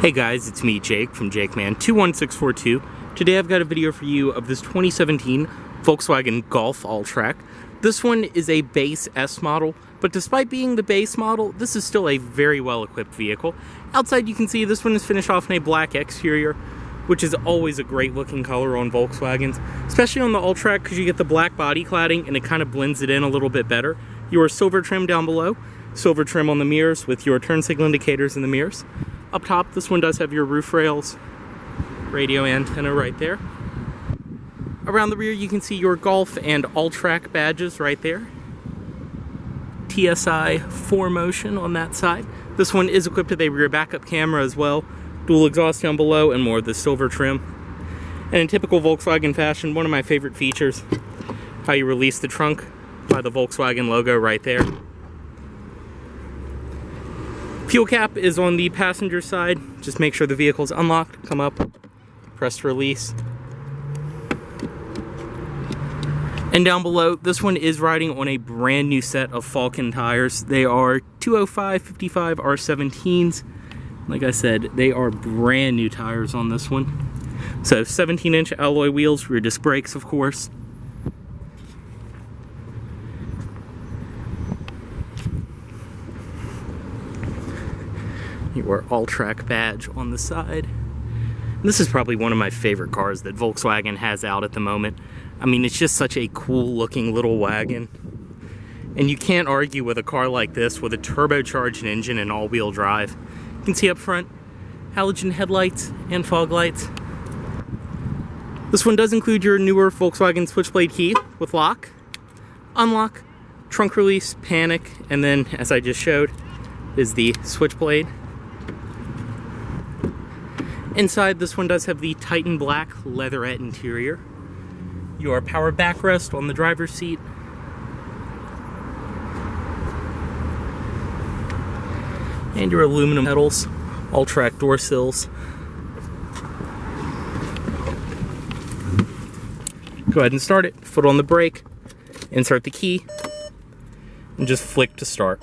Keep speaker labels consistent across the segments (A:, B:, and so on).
A: Hey guys, it's me, Jake, from JakeMan21642. Today I've got a video for you of this 2017 Volkswagen Golf Alltrack. This one is a base S model, but despite being the base model, this is still a very well-equipped vehicle. Outside you can see this one is finished off in a black exterior, which is always a great looking color on Volkswagens, especially on the Alltrack because you get the black body cladding and it kind of blends it in a little bit better. Your silver trim down below, silver trim on the mirrors with your turn signal indicators in the mirrors. Up top, this one does have your roof rails, radio antenna right there. Around the rear, you can see your Golf and Alltrack badges right there. TSI 4Motion on that side. This one is equipped with a rear backup camera as well, dual exhaust down below, and more of the silver trim. And in typical Volkswagen fashion, one of my favorite features, how you release the trunk by the Volkswagen logo right there. Fuel cap is on the passenger side. Just make sure the vehicle's unlocked, come up, press release. And down below, this one is riding on a brand new set of Falcon tires. They are 205/55 R17s. Like I said, they are brand new tires on this one. So 17-inch alloy wheels, rear disc brakes, of course. Your Alltrack badge on the side. This is probably one of my favorite cars that Volkswagen has out at the moment. I mean, it's just such a cool looking little wagon. And you can't argue with a car like this with a turbocharged engine and all-wheel drive. You can see up front, halogen headlights and fog lights. This one does include your newer Volkswagen switchblade key with lock, unlock, trunk release, panic, and then, as I just showed, is the switchblade. Inside, this one does have the Titan black leatherette interior. Your power backrest on the driver's seat. And your aluminum pedals, Alltrack door sills. Go ahead and start it. Foot on the brake, insert the key, and just flick to start.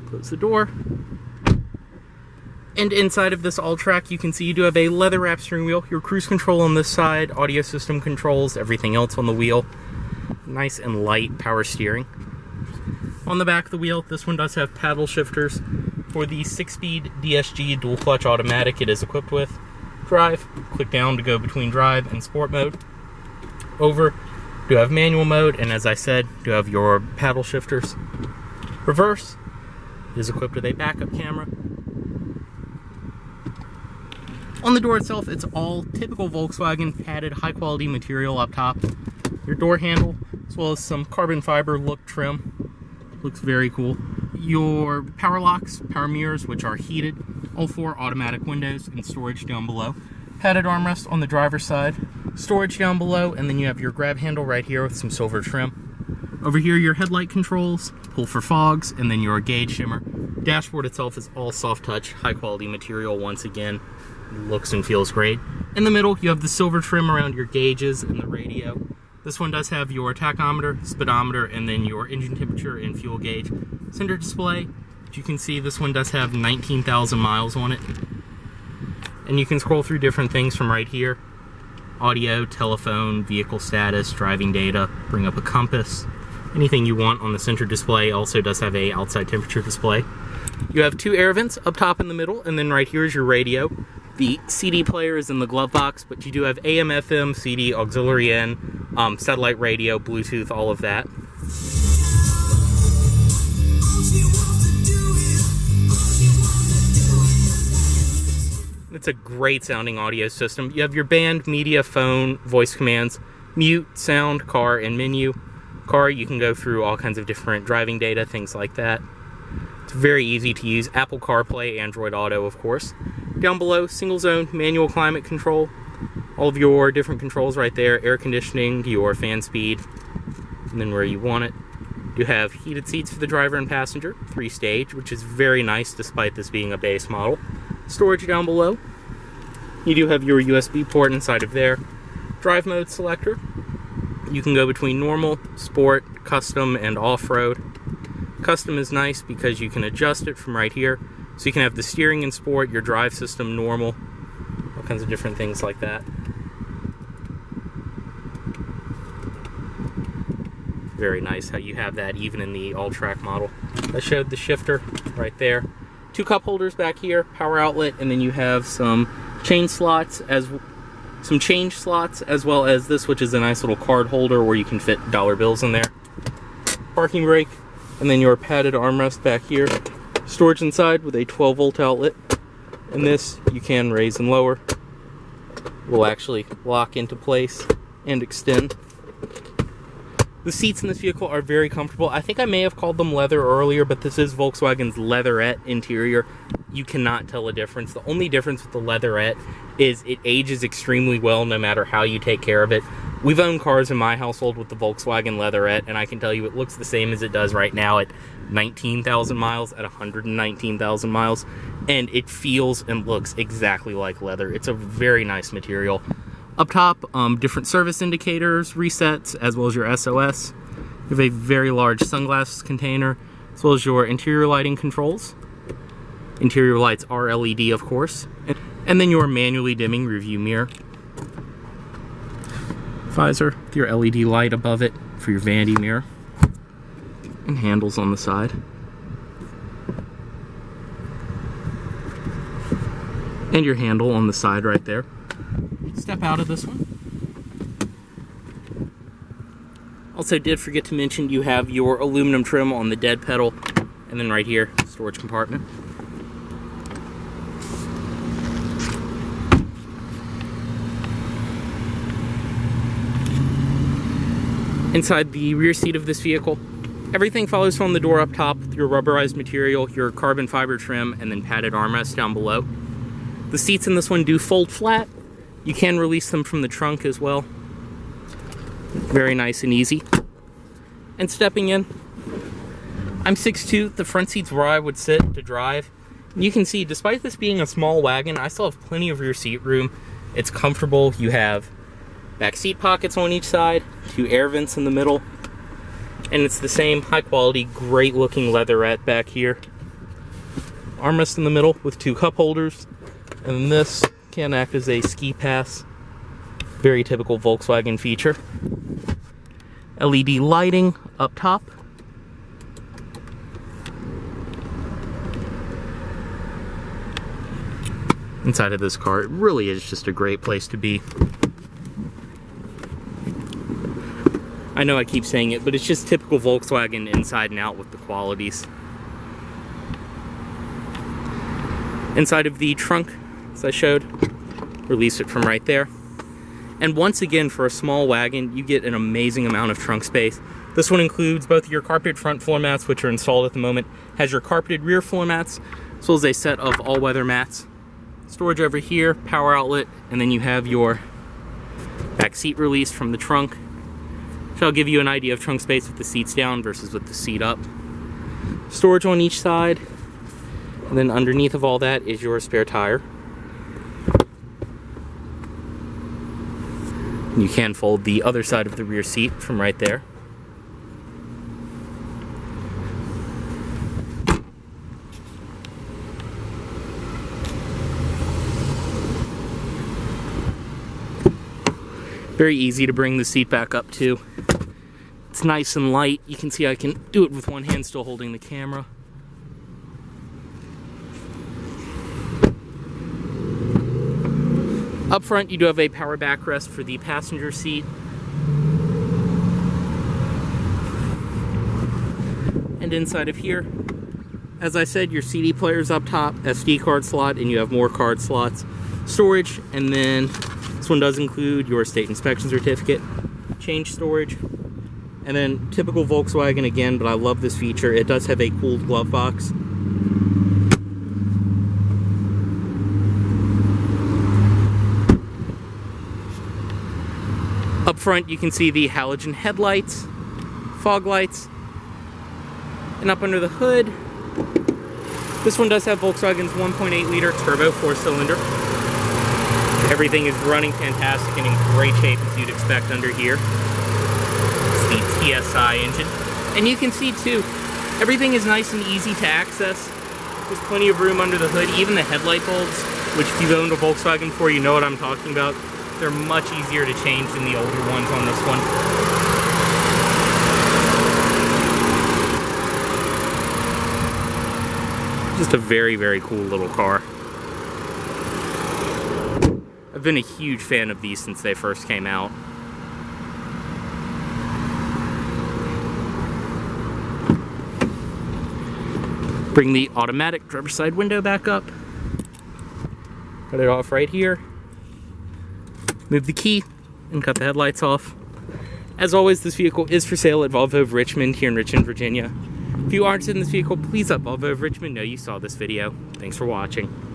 A: Close the door. And inside of this Alltrack, you can see you do have a leather wrap steering wheel, your cruise control on this side, audio system controls, everything else on the wheel. Nice and light power steering. On the back of the wheel, this one does have paddle shifters for the 6-speed DSG dual clutch automatic it is equipped with. Drive, click down to go between drive and sport mode. Over, do have manual mode, and as I said, do have your paddle shifters. Reverse is equipped with a backup camera. On the door itself, it's all typical Volkswagen padded high quality material up top. Your door handle, as well as some carbon fiber look trim. Looks very cool. Your power locks, power mirrors, which are heated, all 4 automatic windows, and storage down below. Padded armrest on the driver's side, storage down below, and then you have your grab handle right here with some silver trim. Over here, your headlight controls, pull for fogs, and then your gauge shimmer. Dashboard itself is all soft touch, high quality material once again. Looks and feels great. In the middle, you have the silver trim around your gauges and the radio. This one does have your tachometer, speedometer, and then your engine temperature and fuel gauge. Center display, as you can see, this one does have 19,000 miles on it. And you can scroll through different things from right here. Audio, telephone, vehicle status, driving data, bring up a compass. Anything you want on the center display. Also does have a outside temperature display. You have 2 air vents up top in the middle, and then right here is your radio. The CD player is in the glove box, but you do have AM, FM, CD, auxiliary in, satellite radio, Bluetooth, all of that. It's a great sounding audio system. You have your band, media, phone, voice commands, mute, sound, car, and menu. Car, you can go through all kinds of different driving data, things like that. It's very easy to use. Apple CarPlay, Android Auto, of course. Down below, single zone, manual climate control. All of your different controls right there. Air conditioning, your fan speed, and then where you want it. You have heated seats for the driver and passenger, 3-stage, which is very nice despite this being a base model. Storage down below. You do have your USB port inside of there. Drive mode selector. You can go between normal, sport, custom, and off-road. Custom is nice because you can adjust it from right here. So you can have the steering in sport, your drive system normal, all kinds of different things like that. Very nice how you have that even in the Alltrack model. I showed the shifter right there. 2 cup holders back here, power outlet, and then you have some change slots, as well as this, which is a nice little card holder where you can fit dollar bills in there. Parking brake, and then your padded armrest back here. Storage inside with a 12-volt outlet, and this you can raise and lower. Will actually lock into place and extend. The seats in this vehicle are very comfortable. I think I may have called them leather earlier, but this is Volkswagen's leatherette interior. You cannot tell a difference. The only difference with the leatherette is it ages extremely well no matter how you take care of it. We've owned cars in my household with the Volkswagen leatherette, and I can tell you it looks the same as it does right now at 19,000 miles, at 119,000 miles, and it feels and looks exactly like leather. It's a very nice material. Up top, different service indicators, resets, as well as your SOS. You have a very large sunglasses container, as well as your interior lighting controls. Interior lights are LED, of course. And then your manually dimming review mirror. Visor with your LED light above it for your vanity mirror. And handles on the side. And your handle on the side right there. Step out of this one. Also did forget to mention you have your aluminum trim on the dead pedal, and then right here, storage compartment. Inside the rear seat of this vehicle, everything follows from the door up top with your rubberized material, your carbon fiber trim, and then padded armrests down below. The seats in this one do fold flat. You can release them from the trunk as well. Very nice and easy. And stepping in, I'm 6'2", the front seat's where I would sit to drive. And you can see, despite this being a small wagon, I still have plenty of rear seat room. It's comfortable. You have back seat pockets on each side, 2 air vents in the middle, and it's the same high quality, great looking leatherette back here. Armrest in the middle with 2 cup holders, and then this can act as a ski pass. Very typical Volkswagen feature. LED lighting up top. Inside of this car, it really is just a great place to be. I know I keep saying it, but it's just typical Volkswagen inside and out with the qualities. Inside of the trunk, as I showed, release it from right there. And once again, for a small wagon, you get an amazing amount of trunk space. This one includes both your carpeted front floor mats, which are installed at the moment, has your carpeted rear floor mats, as well as a set of all-weather mats. Storage over here, power outlet, and then you have your back seat release from the trunk. So I'll give you an idea of trunk space with the seats down versus with the seat up. Storage on each side, and then underneath of all that is your spare tire. You can fold the other side of the rear seat from right there. Very easy to bring the seat back up too. It's nice and light. You can see I can do it with one hand still holding the camera. Up front, you do have a power backrest for the passenger seat. And inside of here, as I said, your CD player's up top, SD card slot, and you have more card slots. Storage, and then this one does include your state inspection certificate, change storage, and then typical Volkswagen again, but I love this feature. It does have a cooled glove box. Up front, you can see the halogen headlights, fog lights, and up under the hood, this one does have Volkswagen's 1.8 liter turbo 4-cylinder. Everything is running fantastic and in great shape as you'd expect under here. It's the TSI engine. And you can see too, Everything is nice and easy to access. There's plenty of room under the hood. Even the headlight bulbs, which if you've owned a Volkswagen before, you know what I'm talking about. They're much easier to change than the older ones on this one. Just a very, very cool little car. I've been a huge fan of these since they first came out. Bring the automatic driver's side window back up. Cut it off right here. Move the key and cut the headlights off. As always, this vehicle is for sale at Volvo of Richmond here in Richmond, Virginia. If you are interested in this vehicle, please let Volvo of Richmond know you saw this video. Thanks for watching.